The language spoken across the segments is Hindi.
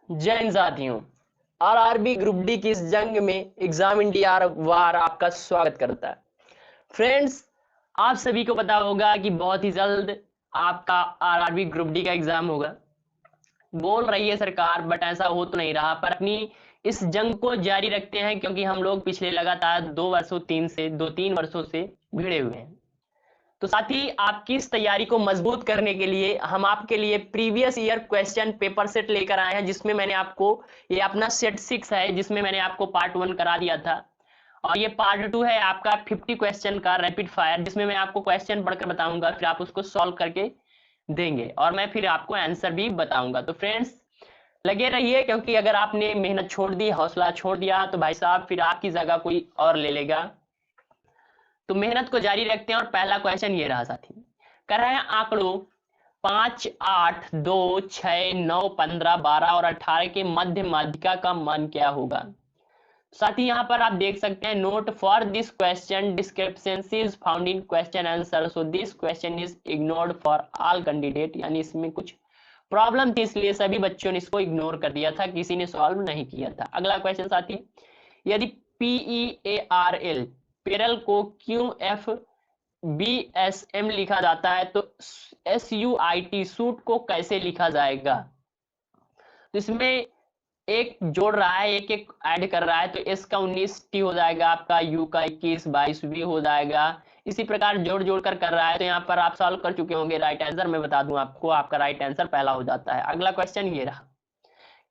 जय हिंद साथियों। आरआरबी ग्रुप डी की इस जंग में एग्जाम इंडिया वार आपका स्वागत करता है। फ्रेंड्स, आप सभी को पता होगा कि बहुत ही जल्द आपका आरआरबी ग्रुप डी का एग्जाम होगा। बोल रही है सरकार, बट ऐसा हो तो नहीं रहा। पर अपनी इस जंग को जारी रखते हैं, क्योंकि हम लोग पिछले लगातार 2-3 वर्षों से भिड़े हुए हैं। तो साथ ही आपकी इस तैयारी को मजबूत करने के लिए हम आपके लिए previous year question paper set लेकर आए हैं, जिसमें मैंने आपको, ये अपना सेट 6 है, जिसमें मैंने आपको पार्ट 1 करा दिया था। और ये पार्ट 2 है आपका 50 क्वेश्चन का रैपिड फायर, जिसमें मैं आपको क्वेश्चन पढ़कर बताऊंगा, फिर आप उसको सॉल्व करके देंगे और मैं फिर आपको आंसर भी बताऊंगा। तो फ्रेंड्स, लगे रहिए, क्योंकि अगर आपने मेहनत छोड़ दी, हौसला छोड़ दिया, तो भाई साहब फिर आपकी जगह कोई और ले लेगा। तो मेहनत को जारी रखते हैं और पहला क्वेश्चन ये रहा साथी। कर रहे हैं आंकड़ों 5, 8, 2, 6, 9, 15, 12 और 18 के मध्य माध्यिका का मान क्या होगा। साथी यहाँ पर आप देख सकते हैं, note for this question descriptions found in question answer, so this question is ignored for all candidate. यानी इसमें कुछ प्रॉब्लम थी, इसलिए सभी बच्चों ने इसको इग्नोर कर दिया था, किसी ने सॉल्व नहीं किया था। अगला क्वेश्चन साथी, यदि PEARL पेरल को QFBSM लिखा जाता है, तो SUIT सूट को कैसे लिखा जाएगा। तो इसमें एक जोड़ रहा है, एक एक ऐड कर रहा है, तो एस का 19 टी हो जाएगा, आपका यू का 21, 22 भी हो जाएगा। इसी प्रकार जोड़ जोड़ कर रहा है, तो यहाँ पर आप सॉल्व कर चुके होंगे। राइट आंसर मैं बता दूं आपको, आपका राइट आंसर पहला हो जाता है। अगला क्वेश्चन ये रहा,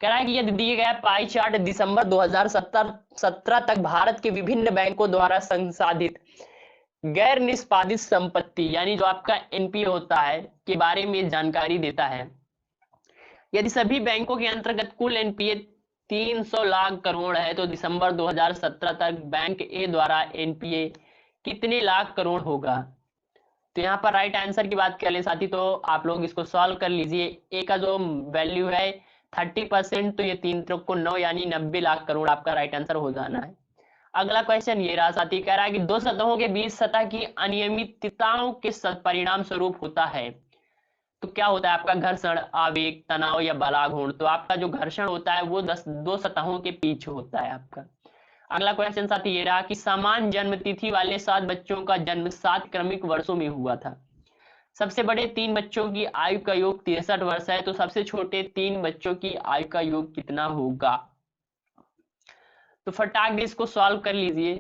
कह रहा है कि यदि दिए गए पाई चार्ट दिसंबर 2017 तक भारत के विभिन्न बैंकों द्वारा संसाधित गैर निष्पादित संपत्ति, यानी जो आपका एनपीए होता है, के बारे में जानकारी देता है। यदि सभी बैंकों के अंतर्गत कुल एनपीए 300 लाख करोड़ है, तो दिसंबर 2017 तक बैंक ए द्वारा एनपीए कितने लाख करोड़ होगा। तो यहाँ पर राइट आंसर की बात कर ले साथी, तो आप लोग इसको सॉल्व कर लीजिए। ए का जो वैल्यू है 30%, तो ये 3 त्रिक को 9, यानी 90 लाख करोड़ आपका राइट आंसर हो जाना है। अगला क्वेश्चन ये रहा साथी, कह रहा है कि दो सतहों के बीच सतह की अनियमितताओं के परिणाम स्वरूप होता है। तो क्या होता है आपका घर्षण, आवेग, तनाव या बलाघूर्ण। तो आपका जो घर्षण होता है वो दो सतहों के बीच होता है आपका। अगला क्वेश्चन साथी ये रहा कि समान जन्म तिथि वाले 7 बच्चों का जन्म 7 क्रमिक वर्षों में हुआ था। सबसे बड़े 3 बच्चों की आयु का योग 63 वर्ष है, तो सबसे छोटे 3 बच्चों की आयु का योग कितना होगा। तो फटाक से इसको सॉल्व कर लीजिए।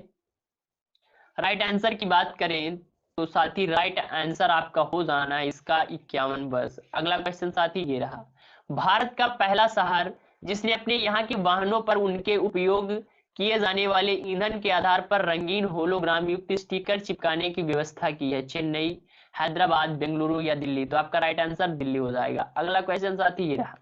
राइट आंसर की बात करें तो साथी राइट आंसर आपका हो जाना है इसका 51 वर्ष। अगला क्वेश्चन साथी ये रहा, भारत का पहला शहर जिसने अपने यहाँ के वाहनों पर उनके उपयोग किए जाने वाले ईंधन के आधार पर रंगीन होलोग्राम युक्त स्टिकर चिपकाने की व्यवस्था की है, चेन्नई, हैदराबाद, बेंगलुरु या दिल्ली। तो आपका राइट आंसर दिल्ली हो जाएगा। अगला क्वेश्चन साथी ये रहा,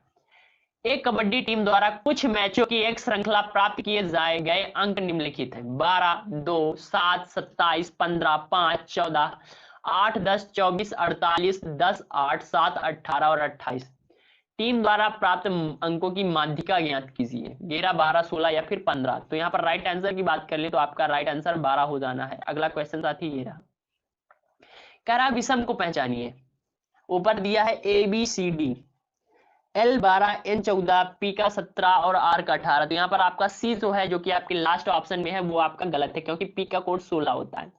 एक कबड्डी टीम द्वारा कुछ मैचों की एक श्रृंखला प्राप्त किए जाए गए अंक निम्नलिखित है। 12, 2, 7, 27, 15, 5, 14, 8, 10, 24, 48, 10, 8, 7, 18 और 28। टीम द्वारा प्राप्त अंकों की माध्यिका ज्ञात कीजिए, 11, 12, 16 या फिर 15। तो यहाँ पर राइट आंसर की बात कर ले तो आपका राइट आंसर 12 हो जाना है। अगला क्वेश्चन साथी ये रहा, कह रहा विषम को पहचानिए। ऊपर दिया है ABCD, L12, N14, P का 17 और R का 18। तो यहाँ पर आपका C जो है, जो कि आपके लास्ट ऑप्शन में है, वो आपका गलत है, क्योंकि P का कोड 16 होता है।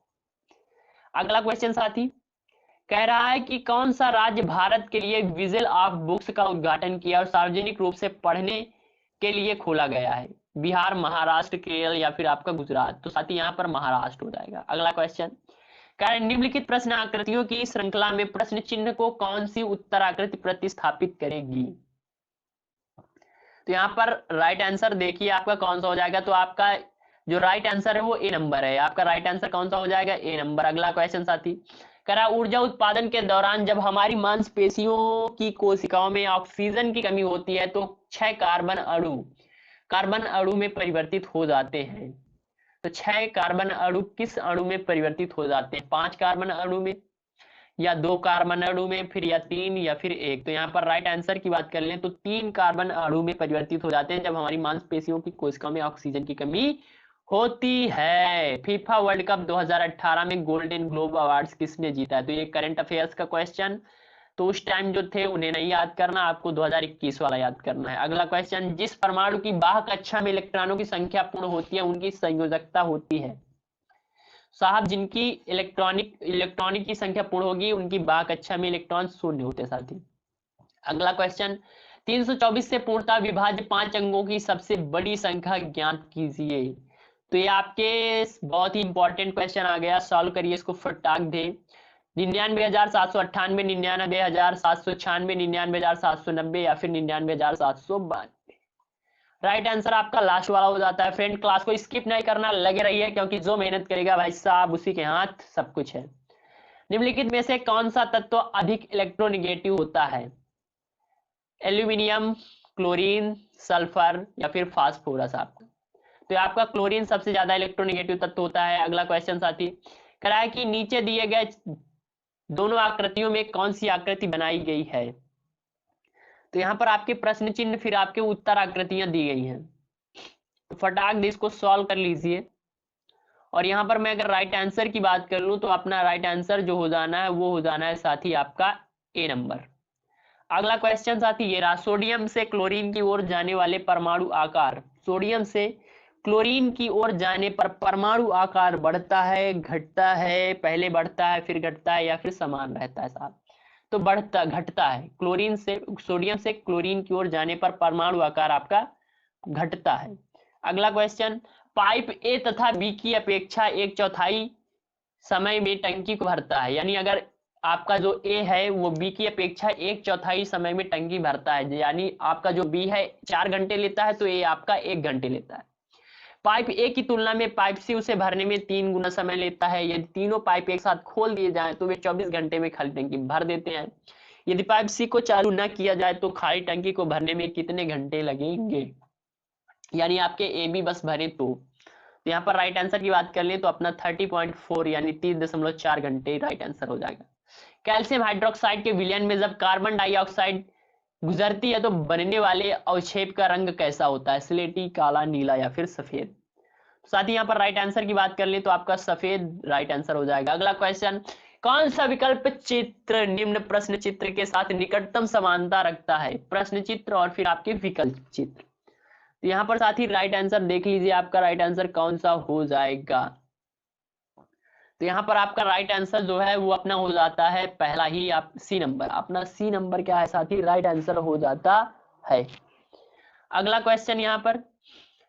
अगला क्वेश्चन साथी कह रहा है कि कौन सा राज्य भारत के लिए विजिल ऑफ बुक्स का उद्घाटन किया और सार्वजनिक रूप से पढ़ने के लिए खोला गया है। बिहार, महाराष्ट्र, केरल या फिर आपका गुजरात। तो साथी यहाँ पर महाराष्ट्र हो जाएगा। अगला क्वेश्चन कह रहा है निम्नलिखित प्रश्न आकृतियों की श्रृंखला में प्रश्न चिन्ह को कौन सी उत्तर आकृति प्रतिस्थापित करेगी। तो यहाँ पर राइट आंसर देखिए आपका कौन सा हो जाएगा। तो आपका जो राइट आंसर है वो ए नंबर है। आपका राइट आंसर कौन सा हो जाएगा, ए नंबर। अगला क्वेश्चन साथी कह रहा ऊर्जा उत्पादन के दौरान जब हमारी मांसपेशियों की कोशिकाओं में ऑक्सीजन की कमी होती है, तो 6 कार्बन अणु में परिवर्तित हो जाते हैं। तो 6 कार्बन अणु किस अणु में परिवर्तित हो जाते हैं, 5 कार्बन अणु में, या 2 कार्बन अणु में, फिर या 3 या फिर 1। तो यहाँ पर राइट आंसर की बात कर लें तो 3 कार्बन अणु में परिवर्तित हो जाते हैं जब हमारी मांसपेशियों की कोशिकाओं में ऑक्सीजन की कमी होती है। फीफा वर्ल्ड कप 2018 में गोल्डन ग्लोब अवार्ड्स किसने जीता है। तो ये करंट अफेयर्स का क्वेश्चन तो उस टाइम जो थे उन्हें नहीं याद करना, आपको 2021 वाला याद करना है। अगला क्वेश्चन, जिस परमाणु की बाह्य कक्षा में इलेक्ट्रॉनों की संख्या पूर्ण होती है उनकी संयोजकता होती है। साहब जिनकी इलेक्ट्रॉनिक की संख्या पूर्ण होगी उनकी बाह्य कक्षा में इलेक्ट्रॉन शून्य होते साथी। अगला क्वेश्चन, 324 से पूर्णतः विभाज्य 5 अंकों की सबसे बड़ी संख्या ज्ञात कीजिए। तो ये आपके बहुत ही इंपॉर्टेंट क्वेश्चन आ गया, सॉल्व करिए इसको फटाक दे। 99,798, 99,796, 99,790 या फिर 99,792। राइट आंसर आपका लास्ट वाला हो जाता है। फ्रेंड क्लास को स्किप नहीं करना, लगे रहिए क्योंकि जो मेहनत करेगा भाई साहब उसी के हाथ सब कुछ है। निम्नलिखित में से कौन सा तत्व अधिक इलेक्ट्रोनेगेटिव होता है? एल्यूमिनियम, क्लोरीन, सल्फर या फिर फास्फोरस। आपका तो आपका क्लोरीन सबसे ज्यादा इलेक्ट्रोनेगेटिव तत्व होता है। अगला क्वेश्चन साथी कह रहा है कि नीचे दिए गए दोनों आकृतियों में कौन सी आकृति बनाई गई है? तो यहाँ पर आपके प्रश्न चिन्ह फिर आपके उत्तर आकृतियां दी गई हैं, तो फटाक दे इसको सॉल्व कर लीजिए। और यहाँ पर मैं अगर राइट आंसर की बात कर लूं तो अपना राइट आंसर जो हो जाना है वो हो जाना है साथी आपका ए नंबर। अगला क्वेश्चन साथी ये रहा, सोडियम से क्लोरीन की ओर जाने वाले परमाणु आकार। सोडियम से क्लोरीन की ओर जाने पर परमाणु आकार बढ़ता है, घटता है, पहले बढ़ता है फिर घटता है या फिर समान रहता है साहब? तो घटता है। सोडियम से क्लोरीन की ओर जाने पर परमाणु आकार आपका घटता है। अगला क्वेश्चन, पाइप ए तथा बी की अपेक्षा 1/4 समय में टंकी को भरता है। यानी अगर आपका जो ए है वो बी की अपेक्षा 1/4 समय में टंकी भरता है, यानी आपका जो बी है 4 घंटे लेता है तो ए आपका 1 घंटे लेता है। पाइप ए की तुलना में पाइप सी उसे भरने में 3 गुना समय लेता है। यदि तीनों पाइप एक साथ खोल दिए जाएं तो वे 24 घंटे में खाली टंकी भर देते हैं। यदि पाइप सी को चालू न किया जाए तो खाली टंकी को भरने में कितने घंटे लगेंगे? यानी आपके ए बी बस भरे तो यहाँ पर राइट आंसर की बात कर ले तो अपना 30.4 यानी 30.4 घंटे राइट आंसर हो जाएगा। कैल्शियम हाइड्रोक्साइड के विलयन में जब कार्बन डाइऑक्साइड गुजरती है तो बनने वाले अवक्षेप का रंग कैसा होता है? स्लेटी, काला, नीला या फिर सफेद? साथ ही यहाँ पर राइट आंसर की बात कर ले तो आपका सफेद राइट आंसर हो जाएगा। अगला क्वेश्चन, कौन सा विकल्प चित्र निम्न प्रश्न चित्र के साथ निकटतम समानता रखता है? प्रश्न चित्र और फिर आपके विकल्प चित्र। तो यहाँ पर साथ ही राइट आंसर देख लीजिए, आपका राइट आंसर कौन सा हो जाएगा? तो यहाँ पर आपका राइट आंसर जो है वो अपना हो जाता है पहला ही, आप सी नंबर। अपना सी नंबर क्या है साथी? राइट आंसर हो जाता है। अगला क्वेश्चन यहाँ पर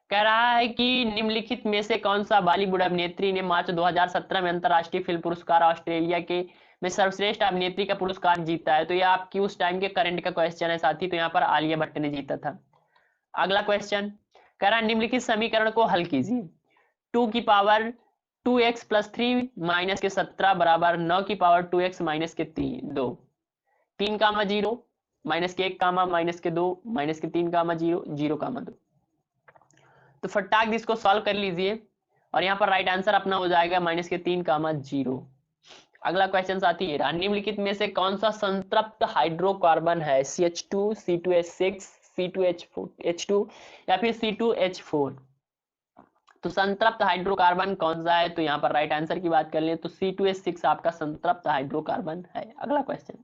कह रहा है कि निम्नलिखित में से कौन सा बॉलीवुड अभिनेत्री ने मार्च 2017 में अंतरराष्ट्रीय फिल्म पुरस्कार ऑस्ट्रेलिया के में सर्वश्रेष्ठ अभिनेत्री का पुरस्कार जीता है? तो ये आपकी उस टाइम के करंट का क्वेश्चन है साथी। तो यहाँ पर आलिया भट्ट ने जीता था। अगला क्वेश्चन कह रहा है निम्नलिखित समीकरण को हल कीजिए। 2 की पावर 2x + 3 माइनस के 17 बराबर 9 की पावर 2x माइनस के 2 3 कामा 0 माइनस के 1 कामा माइनस के 2 माइनस के 3 कामा 0 0 कामा 2। तो फटाक इसको सॉल्व कर लीजिए और यहाँ पर राइट आंसर अपना हो जाएगा माइनस के 3 कामा 0। अगला क्वेश्चन साथी ये रहा, निम्नलिखित में से कौन सा संतृप्त हाइड्रोकार्बन है? CH2, C2H6, C2H2 या फिर C2H4? तो संतृप्त हाइड्रोकार्बन कौन सा है? तो यहाँ पर राइट आंसर की बात कर ले तो C2H6 आपका संतृप्त हाइड्रोकार्बन है। अगला क्वेश्चन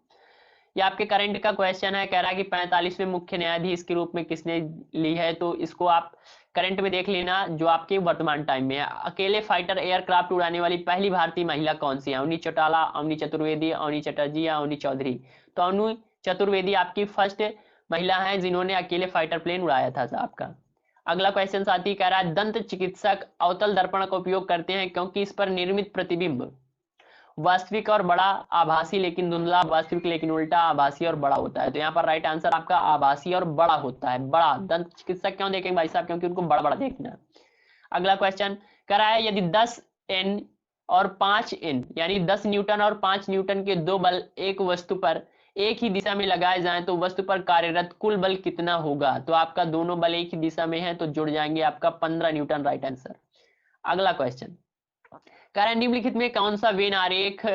ये आपके करंट का क्वेश्चन है, कह रहा है कि 45वें मुख्य न्यायाधीश के रूप में किसने ली है? तो इसको आप करंट में देख लेना जो आपके वर्तमान टाइम में है। अकेले फाइटर एयरक्राफ्ट उड़ाने वाली पहली भारतीय महिला कौन सी है? अवनी चौटाला, अवनी चतुर्वेदी, अवनी चटर्जी या अवनी चौधरी? तो अवनी चतुर्वेदी आपकी फर्स्ट महिला है जिन्होंने अकेले फाइटर प्लेन उड़ाया था आपका। अगला क्वेश्चन साथी कह रहा है दंत चिकित्सक अवतल दर्पण का उपयोग करते हैं क्योंकि इस पर निर्मित प्रतिबिंब वास्तविक और बड़ा, आभासी लेकिन धुंधला, वास्तविक लेकिन उल्टा, आभासी और बड़ा होता है। तो यहाँ पर राइट आंसर आपका आभासी और बड़ा होता है। बड़ा दंत चिकित्सक क्यों देखेंगे भाई साहब? क्योंकि उनको बड़ा बड़ा देखना है। अगला क्वेश्चन कह रहा है यदि 10N और 5N यानी 10 न्यूटन और 5 न्यूटन के दो बल एक वस्तु पर एक ही दिशा में लगाए जाएं तो वस्तु पर कार्यरत कुल बल कितना होगा? तो आपका दोनों बल एक ही दिशा में है तो जुड़ जाएंगे आपका 15 न्यूटन राइट आंसर। अगला क्वेश्चन कह रहा है निम्नलिखित में कौन सा वेन आरेख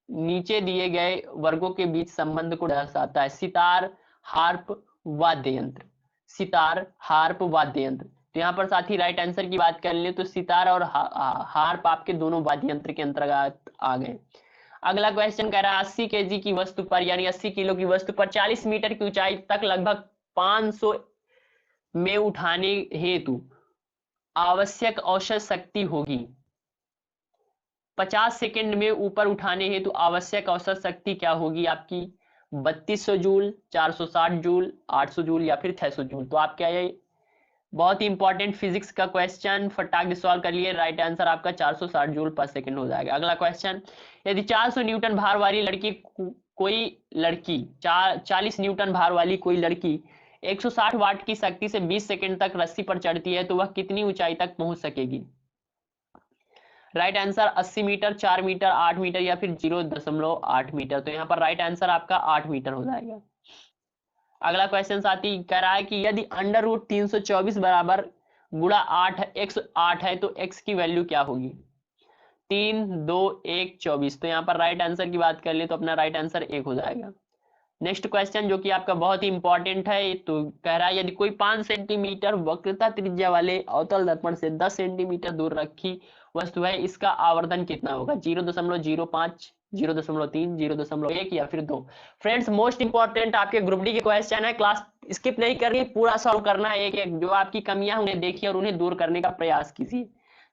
नीचे दिए गए वर्गों के बीच संबंध को दर्शाता है? सितार, हार्प, वाद्य यंत्र। सितार, हार्प, वाद्य यंत्र। तो यहाँ पर साथी राइट आंसर की बात कर ले तो सितार और हार्प आपके दोनों वाद्य यंत्र के अंतर्गत आ गए। अगला क्वेश्चन कह रहा है 80 केजी की वस्तु पर यानी 80 किलो की वस्तु पर 40 मीटर की ऊंचाई तक लगभग 500 में उठाने हेतु आवश्यक औसत शक्ति होगी। 50 सेकंड में ऊपर उठाने हेतु आवश्यक औसत शक्ति क्या होगी आपकी? 3200 जूल, 460 जूल, 800 जूल या फिर 600 जूल। तो आप क्या, ये बहुत ही इंपॉर्टेंट फिजिक्स का क्वेश्चन, फटाक से सॉल्व कर लिए। राइट आंसर आपका 460 जूल पर सेकंड हो जाएगा। अगला क्वेश्चन, यदि 400 न्यूटन भार वाली लड़की कोई लड़की 40 न्यूटन भार वाली कोई लड़की 160 वाट की शक्ति से 20 सेकंड तक रस्सी पर चढ़ती है तो वह कितनी ऊंचाई तक पहुंच सकेगी? Right answer 80 metre, 4 metre, 8 metre या फिर 0.8 मीटर। तो यहाँ पर राइट आंसर आपका 8 मीटर हो जाएगा। अगला क्वेश्चन साथी कह रहा है कि यदि अंडर रूट 324 बराबर गुणा 8 है तो x की वैल्यू क्या होगी? 3, 2, 1, 24। तो यहाँ पर राइट आंसर की बात कर ले तो अपना राइट आंसर 1 हो जाएगा। नेक्स्ट क्वेश्चन जो कि आपका बहुत ही इंपॉर्टेंट है, तो कह रहा है यदि कोई 5 सेंटीमीटर वक्रता त्रिज्या वाले अवतल दर्पण से 10 सेंटीमीटर दूर रखी वस्तु है, इसका आवर्धन कितना होगा? 0.05, 0.3, 0.1 या फिर 2। फ्रेंड्स मोस्ट इंपॉर्टेंट आपके ग्रुप डी के क्वेश्चन है, क्लास स्किप नहीं करनी, पूरा सॉल्व करना है। एक एक जो आपकी कमियां उन्हें देखिए और उन्हें दूर करने का प्रयास कीजिए।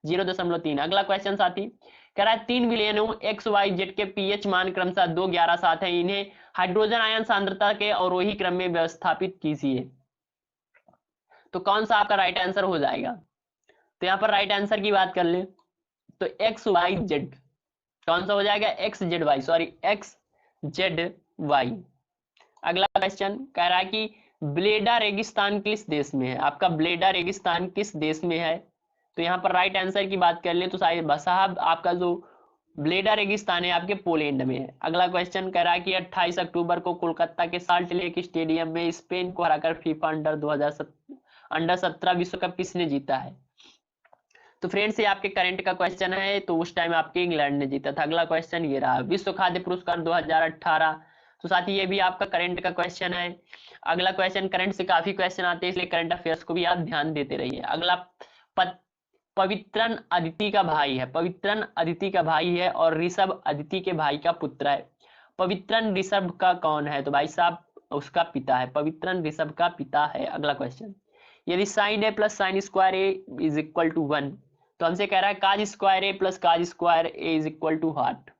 0.3। अगला क्वेश्चन साथी कह रहा है 3 विलयनों XYZ के पीएच मान क्रमशः 2, 11, 7 है, इन्हें हाइड्रोजन आयन सांद्रता के अवरोही क्रम में व्यवस्थापित कीजिए। तो कौन सा आपका राइट आंसर हो जाएगा? तो यहाँ पर राइट आंसर की बात कर ले तो XYZ कौन सा हो जाएगा? XZY, sorry XZY। अगला क्वेश्चन कह रहा है कि ब्लेडा रेगिस्तान किस देश में है? आपका ब्लेडा रेगिस्तान किस देश में है? तो यहाँ पर राइट आंसर की बात कर ले तो साहब आपका जो ब्लेडा रेगिस्तान है आपके पोलैंड में है। अगला क्वेश्चन कह रहा है कि 28 अक्टूबर को कोलकाता के साल्ट लेक स्टेडियम में स्पेन को हराकर फीफा अंडर 17 विश्व कप किसने जीता है? तो फ्रेंड्स ये आपके करंट का क्वेश्चन है, तो उस टाइम आपके इंग्लैंड ने जीता था। अगला क्वेश्चन ये रहा, विश्व खाद्य पुरस्कार 2018। तो साथ ही ये भी आपका करंट का क्वेश्चन है। अगला क्वेश्चन, करंट से काफी क्वेश्चन आते हैं इसलिए करंट अफेयर्स को भी आप ध्यान देते रहिए। अगला पवित्रन अदिति का भाई है, पवित्रन अदिति का भाई है और ऋषभ अदिति के भाई का पुत्र है। पवित्रन ऋषभ का कौन है? तो भाई साहब उसका पिता है, पवित्रन ऋषभ का पिता है। अगला क्वेश्चन, यदि sine A plus sine square A is equal to 1 तो हमसे कह रहा है cos square A plus cos square A is equal to what?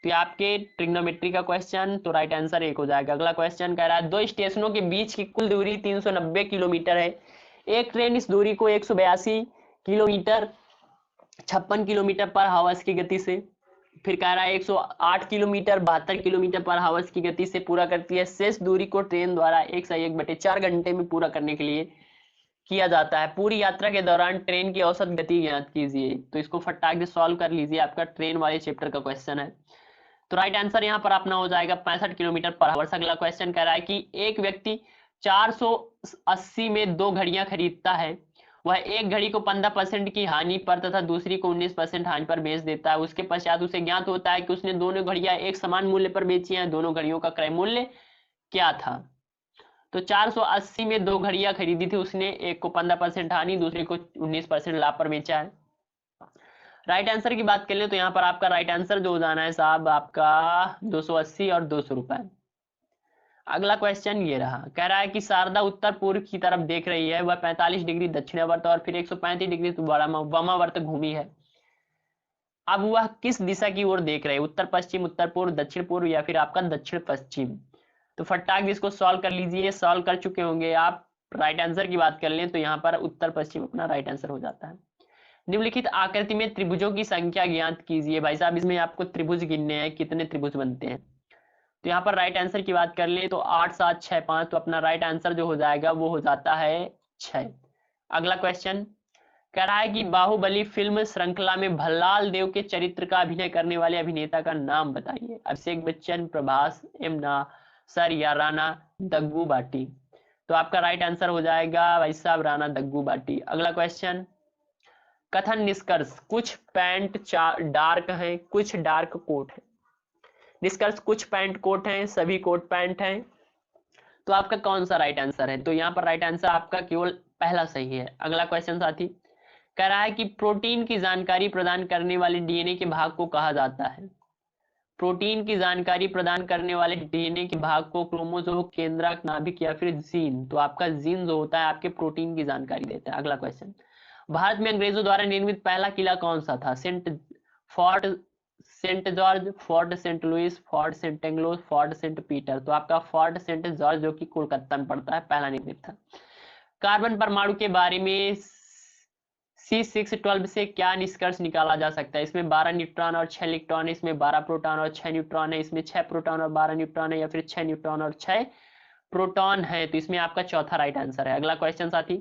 तो आपके ट्रिग्नोमेट्री का क्वेश्चन, तो राइट आंसर 1 हो जाएगा। अगला क्वेश्चन कह रहा है दो स्टेशनों के बीच की कुल दूरी 390 किलोमीटर है। एक ट्रेन इस दूरी को 182 किलोमीटर 56 किलोमीटर पर हावर्स की गति से, फिर कह रहा है 108 किलोमीटर 72 किलोमीटर पर हावर्स की गति से पूरा करती है। शेष दूरी को ट्रेन द्वारा 1/4 घंटे में पूरा करने के लिए किया जाता है। पूरी यात्रा के दौरान ट्रेन की औसत गति ज्ञात कीजिए। तो इसको फटाक से सॉल्व कर लीजिए, आपका ट्रेन वाले चैप्टर का क्वेश्चन है। तो राइट आंसर यहाँ पर अपना हो जाएगा 65 किलोमीटर पर आवर। अगला क्वेश्चन कह रहा है कि एक व्यक्ति 480 में 2 घड़ियां खरीदता है, वह एक घड़ी को 15% की हानि पर तथा दूसरी को 19% हानि पर बेच देता है। उसके पश्चात उसे ज्ञात होता है कि उसने दोनों घड़ियां एक समान मूल्य पर बेची हैं। दोनों घड़ियों का क्रय मूल्य क्या था? तो 480 में 2 घड़ियां खरीदी थी उसने, एक को 15% हानि, दूसरे को 19% लाभ पर बेचा है। राइट आंसर की बात कर ले तो यहाँ पर आपका राइट आंसर जो हो जाना है साहब आपका 280 और 200 रुपए। अगला क्वेश्चन ये रहा, कह रहा है कि शारदा उत्तर पूर्व की तरफ देख रही है, वह 45 डिग्री दक्षिणावर्त और फिर 135 डिग्री वामावर्त घूमी है। अब वह किस दिशा की ओर देख रहे हैं? उत्तर पश्चिम, उत्तर पूर्व, दक्षिण पूर्व या फिर आपका दक्षिण पश्चिम? तो फटाक इसको सॉल्व कर लीजिए, सॉल्व कर चुके होंगे आप। राइट आंसर की बात कर लें तो यहाँ पर उत्तर पश्चिम अपना राइट आंसर हो जाता है। निम्नलिखित आकृति में त्रिभुजों की संख्या ज्ञात कीजिए। भाई साहब इसमें आपको त्रिभुज गिनने हैं, कितने त्रिभुज बनते हैं। तो यहाँ पर राइट आंसर की बात कर ले तो 8, 7, 6, 5। तो अपना राइट आंसर जो हो जाएगा वो हो जाता है 6। अगला क्वेश्चन कह रहा है कि बाहुबली फिल्म श्रृंखला में भल्लाल देव के चरित्र का अभिनय करने वाले अभिनेता का नाम बताइए। अभिषेक बच्चन, प्रभास, एम नासर या राणा दग्गू बाटी? तो आपका राइट आंसर हो जाएगा भाई साहब राणा दग्गू बाटी। अगला क्वेश्चन, कथन निष्कर्ष, कुछ पैंट डार्क है, कुछ डार्क कोट है। निष्कर्ष, कुछ पैंट कोट हैं, सभी कोट पैंट हैं। तो आपका कौन सा राइट आंसर है? तो यहाँ पर राइट आंसर आपका केवल पहला सही है। अगला क्वेश्चन साथी कह रहा है कि प्रोटीन की जानकारी प्रदान करने वाले डीएनए के भाग को कहा जाता है। प्रोटीन की जानकारी प्रदान करने वाले डीएनए के भाग को क्रोमोसोम, केंद्रक, नाभिक या फिर जीन। तो आपका जीन जो होता है आपके प्रोटीन की जानकारी देता है। अगला क्वेश्चन, भारत में अंग्रेजों द्वारा निर्मित पहला किला कौन सा था? Fort saint George, fort saint Louis, fort saint Anglo, fort saint Peter. तो आपका फोर्ट सेंट जॉर्ज जो कि कोलकाता में पड़ता है, पहला निर्मित था। कार्बन परमाणु के बारे में C612 से क्या निष्कर्ष निकाला जा सकता है? इसमें 12 न्यूट्रॉन और 6 इलेक्ट्रॉन है, इसमें 12 प्रोटॉन और 6 न्यूट्रॉन है, इसमें 6 प्रोटॉन और 12 न्यूट्रॉन है, या फिर 6 न्यूट्रॉन और 6 प्रोटॉन है। तो इसमें आपका चौथा राइट आंसर है। अगला क्वेश्चन साथी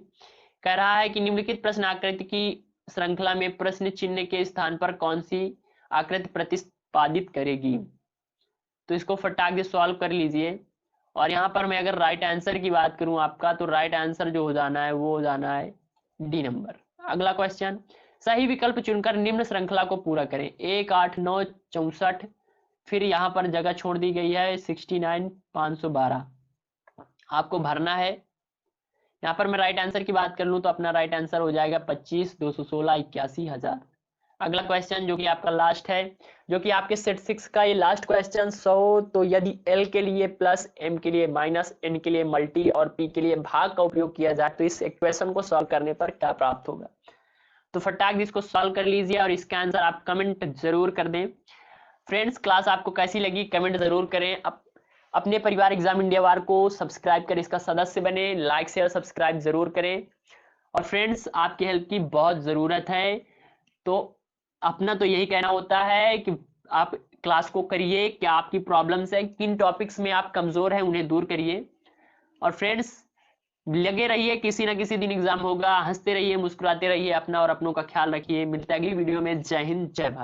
कह रहा है कि निम्नलिखित प्रश्न आकृति की श्रृंखला में प्रश्न चिन्ह के स्थान पर कौन सी आकृति प्रतिपादित करेगी? तो इसको फटाक से सॉल्व कर लीजिए। और यहाँ पर मैं अगर राइट आंसर की बात करूं आपका, तो राइट आंसर जो हो जाना है वो हो जाना है डी नंबर। अगला क्वेश्चन, सही विकल्प चुनकर निम्न श्रृंखला को पूरा करें। 1, 8, 9, 64, फिर यहाँ पर जगह छोड़ दी गई है 69, 512 आपको भरना है। यहाँ पर मैं राइट आंसर की बात कर लूं तो अपना राइट आंसर हो जाएगा 25, 216, 81,000। अगला क्वेश्चन जो कि आपका लास्ट है, जो कि आपके सेट 6 का ये लास्ट क्वेश्चन 100। तो यदि L के लिए प्लस, M के लिए माइनस, N के लिए मल्टी और P के लिए भाग का उपयोग किया जाए तो इस इक्वेशन को सॉल्व करने पर क्या प्राप्त होगा? तो फटाक इसको सॉल्व कर लीजिए और इसका आंसर आप कमेंट जरूर कर दें। फ्रेंड्स, क्लास आपको कैसी लगी कमेंट जरूर करें। अपने परिवार एग्जाम इंडिया वार को सब्सक्राइब कर इसका सदस्य बने, लाइक शेयर सब्सक्राइब जरूर करें। और फ्रेंड्स, आपकी हेल्प की बहुत ज़रूरत है। तो अपना तो यही कहना होता है कि आप क्लास को करिए, क्या आपकी प्रॉब्लम्स है, किन टॉपिक्स में आप कमज़ोर हैं उन्हें दूर करिए। और फ्रेंड्स, लगे रहिए, किसी ना किसी दिन एग्जाम होगा। हंसते रहिए, मुस्कुराते रहिए, अपना और अपनों का ख्याल रखिए। मिलते हैं अगली वीडियो में। जय हिंद, जय भारत।